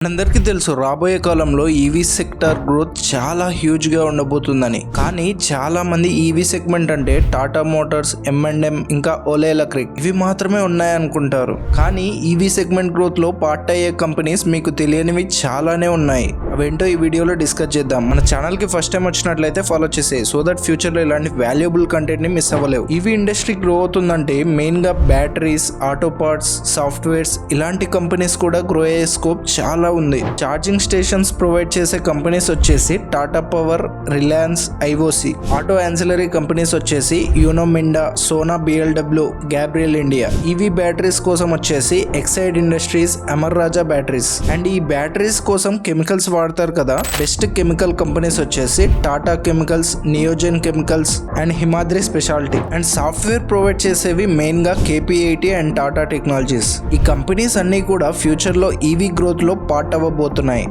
మనందరికీ తెలుసు రాబోయే కాలంలో ఈవీ సెక్టార్ గ్రోత్ చాలా హ్యూజ్ గా ఉండబోతుందని. కానీ చాలా మంది ఈవీ సెగ్మెంట్ అంటే టాటా మోటార్స్, M&M ఇంకా ఓలా ఎలక్ట్రిక్ ఇవి మాత్రమే ఉన్నాయనుకుంటారు. కానీ ఈవీ సెగ్మెంట్ గ్రోత్ లో పార్ట్ అయ్యే కంపెనీస్ మీకు తెలియనివి చాలానే ఉన్నాయి. అవేంటో ఈ వీడియోలో డిస్కస్ చేద్దాం. మన ఛానల్ కి ఫస్ట్ టైం వచ్చినట్లయితే ఫాలో చేసే సో దట్ ఫ్యూచర్ లో ఇలాంటి వాల్యుబుల్ కంటెంట్ ని మిస్ అవ్వలేవు. ఈవీ ఇండస్ట్రీ గ్రో అవుతుందంటే మెయిన్ గా బ్యాటరీస్, ఆటో పార్ట్స్, సాఫ్ట్వేర్స్ ఇలాంటి కంపెనీస్ కూడా గ్రో అయ్యే స్కోప్ చాలా ఉంది. ఛార్జింగ్ స్టేషన్స్ ప్రొవైడ్ చేసే కంపెనీస్ వచ్చేసి Tata power, Reliance, IOC. Auto ancillary companies వచ్చేసి Uno Minda, Sona BLW, Gabriel India. EV batteries కోసం వచ్చేసి Exide industries, Amara Raja batteries. And ఈ బ్యాటరీస్ కోసం కెమికల్స్ వాడతారు కదా, బెస్ట్ కెమికల్ కంపెనీస్ వచ్చేసి Tata chemicals, నియోజన్ chemicals and Himadri speciality. And software provide చేసేవి మెయిన్ గా KPIT అండ్ టాటా టెక్నాలజీస్. ఈ కంపెనీస్ అన్ని కూడా ఫ్యూచర్ లో ఈవీ గ్రోత్ లో పార్ట్ అవ్వబోతున్నాయి.